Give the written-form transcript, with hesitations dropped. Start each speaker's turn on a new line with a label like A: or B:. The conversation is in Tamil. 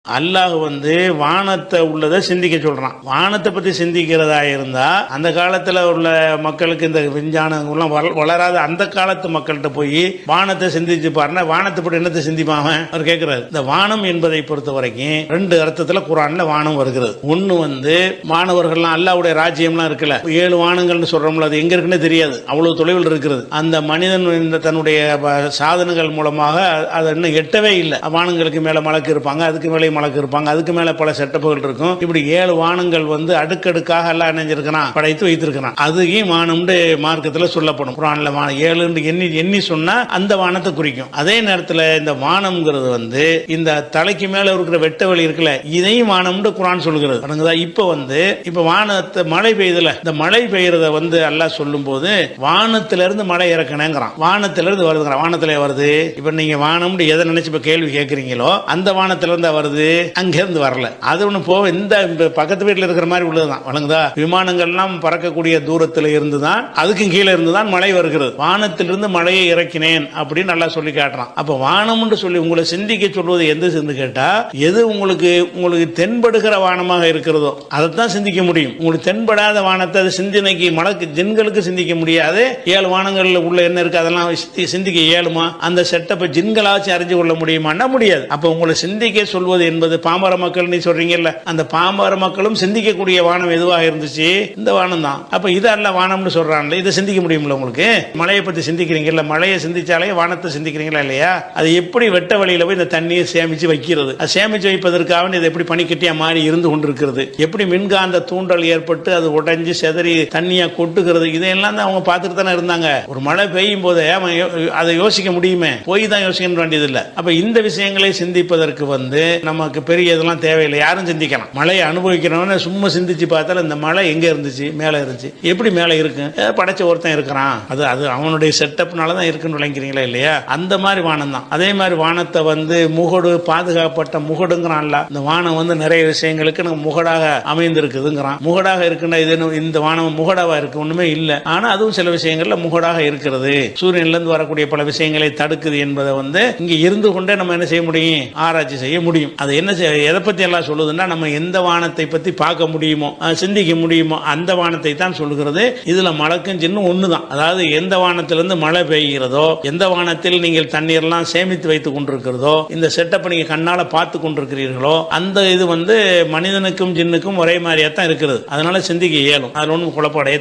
A: அல்லாஹ் வானத்தை உள்ளதை சிந்திக்க சொல்றான். வானத்தை பத்தி சிந்திக்கிறதா இருந்தா அந்த காலத்துல உள்ள மக்களுக்கு இந்த விஞ்ஞானங்கள்லாம் வளராத அந்த காலத்து மக்கள்கிட்ட போய் வானத்தை சிந்திச்சு பாருன்னா வானத்தை பற்றி என்னத்தை சிந்திப்பாங்க அவர் கேட்கிறாரு. இந்த வானம் என்பதை பொறுத்த வரைக்கும் ரெண்டு அர்த்தத்துல குர்ஆன்ல வானம் வருகிறது. ஒன்னு மாணவர்கள்லாம் அல்லாஹ்வுடைய ராஜ்யம்லாம் இருக்குல்ல, 7 வானங்கள்னு சொல்றோம்ல, அது எங்க இருக்குன்னு தெரியாது, அவ்வளவு தொலைவில் இருக்கிறது. அந்த மனிதன் தன்னுடைய சாதனங்கள் மூலமாக அதை இன்னும் எட்டவே இல்லை. வானங்களுக்கு மேல மலக்கு இருப்பாங்க, அதுக்கு மேலே மலக்கு இருப்பாங்க, அதுக்கு மேல பல செட்டப்புகள் இருக்கும். இப்படி 7 வானங்கள் அடுக்கடுக்காக எல்லாம் இணைஞ்சிருக்கிறான், படைத்து வைத்திருக்கிறான். அதுவும் வானம்னு மார்க்கத்தில் சொல்லப்படும். குர்ஆன்ல 7 எண்ணி சொன்னா அந்த வானத்தை குறிக்கும். அதே நேரத்தில் இந்த வானம்ங்கிறது இந்த தலைக்கு மேல இருக்கிற வெட்ட வழி இருக்குல்ல, இதையும் வானம்னு குர்ஆன் சொல்கிறது. இப்ப வானத்தை மழை பெய்யுதுல, இந்த மழை பெய்யறத அல்லாஹ் சொல்லும் போது வானத்திலிருந்து மழை இறக்கணுங்கிறான். வானத்திலிருந்து வருதுங்கிறான். வானத்திலே வருது. இப்ப நீங்க வானம்னு எதை நினைச்சு இப்ப கேள்வி கேட்கறீங்களோ அந்த வானத்திலிருந்து வருது, அங்கிருந்து வரல. அது ஒண்ணு போக இந்த பக்கத்து வீட்டில் இருக்கிற மாதிரி உள்ளதுதான். வழங்குதா? விமானங்கள்லாம் பறக்கக்கூடிய தூரத்தில் இருந்துதான், அதுக்கும் கீழே இருந்துதான் மழை வருகிறது. வானத்திலிருந்து மழையை இறக்கினேன் அப்படின்னு நல்லா சொல்லி காட்டுறான். அப்ப வானம்னு சொல்லி உங்களை சிந்திக்க சொல்வது எந்த சிந்து கேட்டா, எது உங்களுக்கு தென்படுகிற வானமாக இருக்கிறதோ அதைத்தான் சிந்திக்க முடியும். உங்களுக்கு தென்படாத வானத்தை அது சிந்தனைக்கு மலக்கு ஜின்களுக்கு சிந்திக்க முடியாது. 7 வானங்கள்ல உள்ள என்ன இருக்கு அதெல்லாம் சிந்திக்க இயலுமா? அந்த செட்டப்பை ஜின்களாச்சும் அறிஞ்சு கொள்ள முடியுமான்னா முடியாது. அப்ப உங்களை சிந்திக்க சொல்வது என்பது பாமர மக்கள் நீ சொல்றீங்கல்ல, அந்த பாமர மக்களும் சிந்திக்கக்கூடிய வானம் எதுவாக இருந்துச்சு? இந்த வானம் தான். அப்ப இதெல்லாம் வானம்னு சொல்றான்ல, இதை சிந்திக்க முடியும்ல உங்களுக்கு? மழையை பத்தி சிந்திக்கிறீங்கல்ல, மழையை சிந்திச்சாலே வானத்தை சிந்திக்கிறீங்களா இல்லையா? அது எப்படி வெட்ட வழியில போய் இந்த தண்ணியை சேமிச்சு வைக்கிறது, அது சேமிச்சு வைப்பதற்காக இது எப்படி பனிக்கட்டியா மாறி இருந்து கொண்டிருக்கிறது, எப்படி மின்காந்த தூண்டல் ஏற்பட்டு அது உடைஞ்சு செதறி தண்ணியா கொட்டுகிறது, இதையெல்லாம் தான் அவங்க பார்த்துட்டு தானே இருந்தாங்க. ஒரு மழை பெய்யும் போதே அதை யோசிக்க முடியுமே, போய் தான் யோசிக்க வேண்டியது இல்லை. அப்ப இந்த விஷயங்களை சிந்திப்பதற்கு நமக்கு பெரிய இதெல்லாம் தேவையில்லை, யாரும் சிந்திக்கலாம். மழையை அனுபவிக்கிறவன சும்மா சிந்திச்சு பார்த்தாலும் இந்த மழை எங்க இருந்துச்சு? மேல இருந்துச்சு. எப்படி மேல இருக்கு? படைச்ச ஒருத்தன் இருக்கிறான், அது அவனுடைய செட்டப்னால தான் இருக்குன்னு விளங்கிறீங்களா இல்லையா? அந்த மாதிரி வானம் தான். அதே மாதிரி வானத்தை முகடு, பாதுகாப்பட்ட முகடுங்கிறான்ல. இந்த வானம் நிறைய விஷயங்களுக்கு முகடாக அமைந்திருக்குதுங்கிறான். முகடாக இருக்குன்னா இது இந்த வானம் முகடாவா இருக்கு? ஒண்ணுமே இல்லை. ஆனா அதுவும் சில விஷயங்கள்ல முகடாக இருக்கிறது. சூரியன்ல இருந்து வரக்கூடிய பல விஷயங்களை தடுக்குது என்பதை இங்க இருந்து கொண்டே நம்ம என்ன செய்ய முடியும்? ஆராய்ச்சி செய்ய முடியும். அது என்ன எதை பத்தி எல்லாம் சொல்லுதுன்னா, நம்ம எந்த வானத்தை பத்தி பார்க்க முடியுமோ, சிந்திக்க முடியுமோ அந்த வானத்தை தான் சொல்லுகிறது. இதுல மலக்கும் சின்னும் ஒண்ணுதான். அதாவது எந்த வானத்திலிருந்து மழை பெய்கிறதோ, எந்த வானத்தில் நீங்கள் தண்ணீர்லாம் சேமித்து வைத்துக் கொண்டிருக்கிறதோ, இந்த செட்டப்பை நீங்க கண்ணால பார்த்து கொண்டிருக்கிறீர்களோ, அந்த இது மனிதனுக்கும் ஜின்னுக்கும் ஒரே மாதிரியா தான் இருக்கிறது. அதனால சிந்திக்க இயலும். அதுல ஒன்றும் குழப்படைய